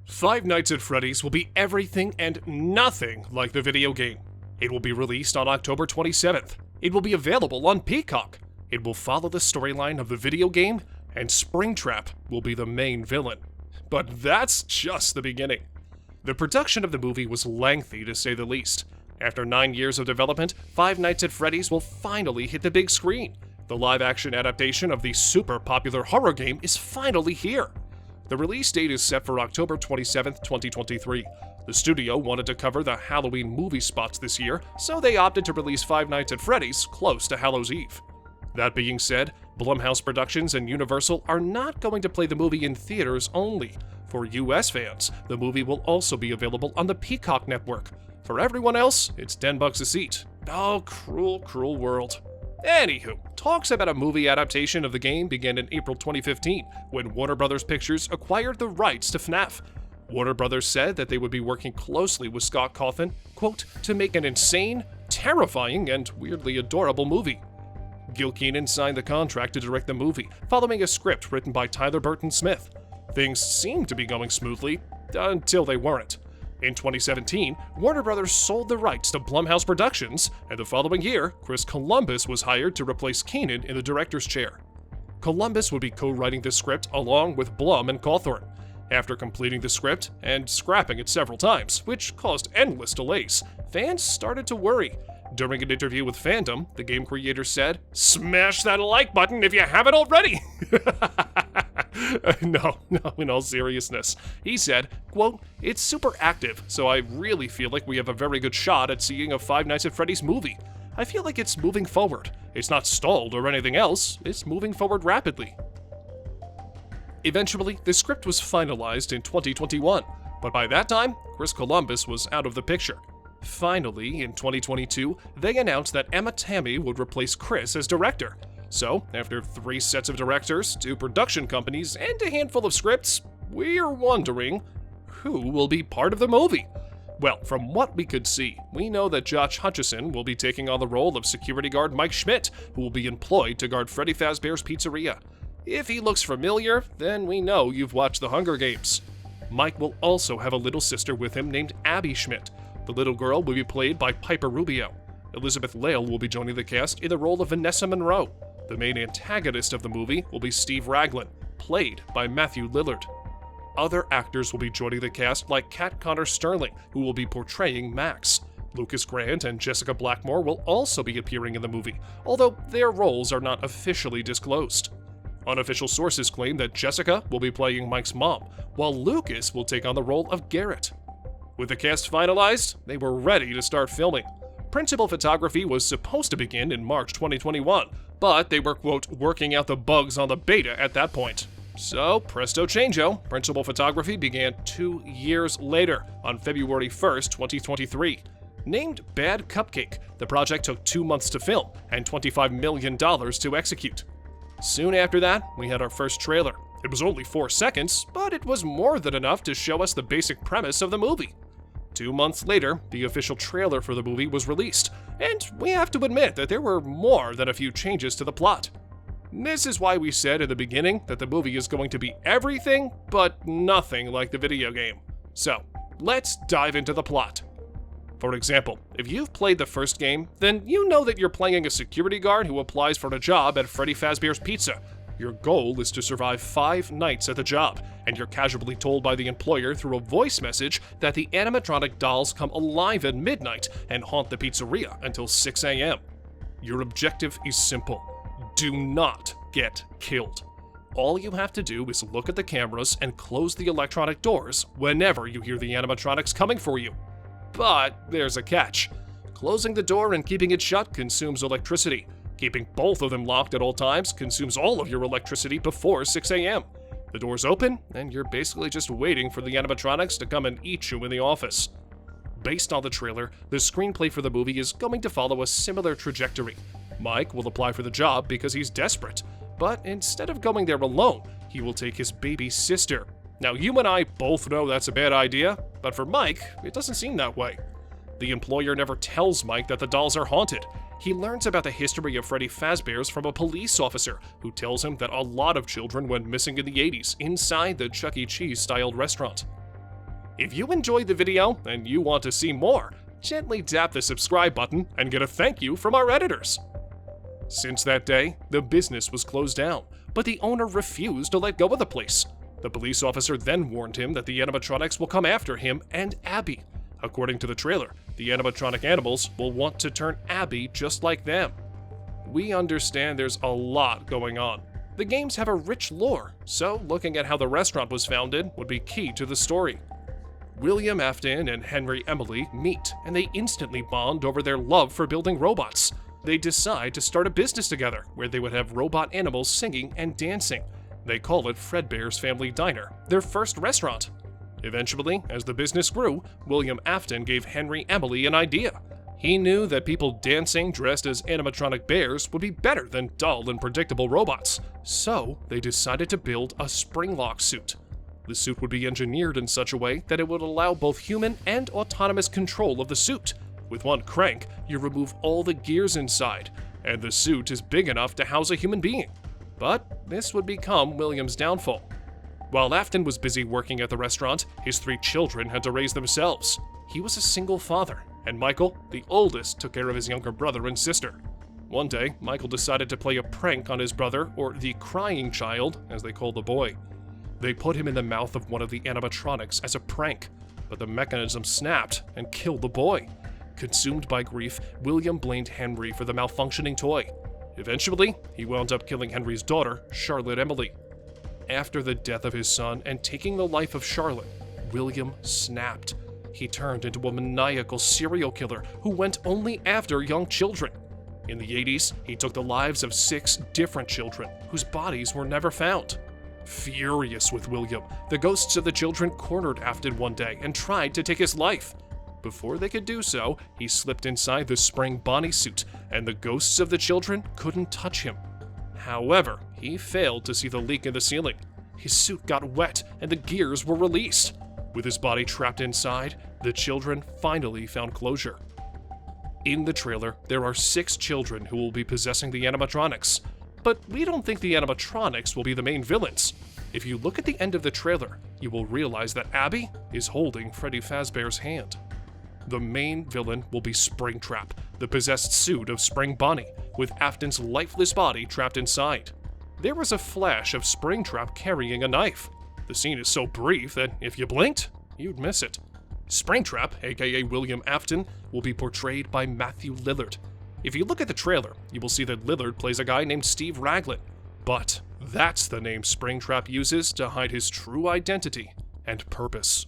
Five Nights at Freddy's will be everything and nothing like the video game. It will be released on October 27th. It will be available on Peacock. It will follow the storyline of the video game, and Springtrap will be the main villain. But that's just the beginning. The production of the movie was lengthy, to say the least. After 9 years of development, Five Nights at Freddy's will finally hit the big screen. The live-action adaptation of the super popular horror game is finally here. The release date is set for October 27, 2023. The studio wanted to cover the Halloween movie spots this year, so they opted to release Five Nights at Freddy's close to Hallows' Eve. That being said, Blumhouse Productions and Universal are not going to play the movie in theaters only. For US fans, the movie will also be available on the Peacock network. For everyone else, it's $10 a seat. Oh, cruel, cruel world. Anywho, talks about a movie adaptation of the game began in April 2015 when Warner Bros. Pictures acquired the rights to FNAF. Warner Bros. Said that they would be working closely with Scott Cawthon, quote, to make an insane, terrifying, and weirdly adorable movie. Gil Kenan signed the contract to direct the movie, following a script written by Tyler Burton Smith. Things seemed to be going smoothly, until they weren't. In 2017, Warner Bros. Sold the rights to Blumhouse Productions, and the following year, Chris Columbus was hired to replace Kenan in the director's chair. Columbus would be co-writing the script along with Blum and Cawthon. After completing the script and scrapping it several times, which caused endless delays, fans started to worry. During an interview with Fandom, the game creator said, "Smash that like button if you haven't already!" No, in all seriousness. He said, quote, "It's super active, so I really feel like we have a very good shot at seeing a Five Nights at Freddy's movie. I feel like it's moving forward. It's not stalled or anything else, it's moving forward rapidly." Eventually, the script was finalized in 2021, but by that time, Chris Columbus was out of the picture. Finally, in 2022, they announced that Emma Tammy would replace Chris as director. So, after 3 sets of directors, 2 production companies, and a handful of scripts, we're wondering, who will be part of the movie? Well, from what we could see, we know that Josh Hutcherson will be taking on the role of security guard Mike Schmidt, who will be employed to guard Freddy Fazbear's Pizzeria. If he looks familiar, then we know you've watched The Hunger Games. Mike will also have a little sister with him named Abby Schmidt. The little girl will be played by Piper Rubio. Elizabeth Lail will be joining the cast in the role of Vanessa Monroe. The main antagonist of the movie will be Steve Raglan, played by Matthew Lillard. Other actors will be joining the cast like Kat Connor Sterling, who will be portraying Max. Lucas Grant and Jessica Blackmore will also be appearing in the movie, although their roles are not officially disclosed. Unofficial sources claim that Jessica will be playing Mike's mom, while Lucas will take on the role of Garrett. With the cast finalized, they were ready to start filming. Principal photography was supposed to begin in March 2021, but they were, quote, working out the bugs on the beta at that point. So, presto changeo, principal photography began 2 years later, on February 1st, 2023. Named Bad Cupcake, the project took 2 months to film and $25 million to execute. Soon after that, we had our first trailer. It was only 4 seconds, but it was more than enough to show us the basic premise of the movie. 2 months later, the official trailer for the movie was released, and we have to admit that there were more than a few changes to the plot. This is why we said at the beginning that the movie is going to be everything but nothing like the video game. So, let's dive into the plot. For example, if you've played the first game, then you know that you're playing a security guard who applies for a job at Freddy Fazbear's Pizza. Your goal is to survive 5 nights at the job, and you're casually told by the employer through a voice message that the animatronic dolls come alive at midnight and haunt the pizzeria until 6 a.m. Your objective is simple. Do not get killed. All you have to do is look at the cameras and close the electronic doors whenever you hear the animatronics coming for you. But there's a catch. Closing the door and keeping it shut consumes electricity. Keeping both of them locked at all times consumes all of your electricity before 6 a.m. The doors open, and you're basically just waiting for the animatronics to come and eat you in the office. Based on the trailer, the screenplay for the movie is going to follow a similar trajectory. Mike will apply for the job because he's desperate, but instead of going there alone, he will take his baby sister. Now, you and I both know that's a bad idea, but for Mike, it doesn't seem that way. The employer never tells Mike that the dolls are haunted. He learns about the history of Freddy Fazbear's from a police officer who tells him that a lot of children went missing in the 80s inside the Chuck E. Cheese-styled restaurant. If you enjoyed the video and you want to see more, gently tap the subscribe button and get a thank you from our editors. Since that day, the business was closed down, but the owner refused to let go of the place. The police officer then warned him that the animatronics will come after him and Abby. According to the trailer, the animatronic animals will want to turn Abby just like them. We understand there's a lot going on. The games have a rich lore, so looking at how the restaurant was founded would be key to the story. William Afton and Henry Emily meet, and they instantly bond over their love for building robots. They decide to start a business together, where they would have robot animals singing and dancing. They call it Fredbear's Family Diner, their first restaurant. Eventually, as the business grew, William Afton gave Henry Emily an idea. He knew that people dancing dressed as animatronic bears would be better than dull and predictable robots, so they decided to build a spring-lock suit. The suit would be engineered in such a way that it would allow both human and autonomous control of the suit. With one crank, you remove all the gears inside, and the suit is big enough to house a human being. But this would become William's downfall. While Afton was busy working at the restaurant, his 3 children had to raise themselves. He was a single father, and Michael, the oldest, took care of his younger brother and sister. One day, Michael decided to play a prank on his brother, or the crying child, as they called the boy. They put him in the mouth of one of the animatronics as a prank, but the mechanism snapped and killed the boy. Consumed by grief, William blamed Henry for the malfunctioning toy. Eventually, he wound up killing Henry's daughter, Charlotte Emily. After the death of his son and taking the life of Charlotte, William snapped. He turned into a maniacal serial killer who went only after young children. In the 80s, he took the lives of 6 different children whose bodies were never found. Furious with William, the ghosts of the children cornered Afton one day and tried to take his life. Before they could do so, he slipped inside the spring Bonnie suit, and the ghosts of the children couldn't touch him. However, he failed to see the leak in the ceiling. His suit got wet, and the gears were released. With his body trapped inside, the children finally found closure. In the trailer, there are 6 children who will be possessing the animatronics. But we don't think the animatronics will be the main villains. If you look at the end of the trailer, you will realize that Abby is holding Freddy Fazbear's hand. The main villain will be Springtrap, the possessed suit of Spring Bonnie, with Afton's lifeless body trapped inside. There was a flash of Springtrap carrying a knife. The scene is so brief that if you blinked, you'd miss it. Springtrap, aka William Afton, will be portrayed by Matthew Lillard. If you look at the trailer, you will see that Lillard plays a guy named Steve Raglan. But that's the name Springtrap uses to hide his true identity and purpose.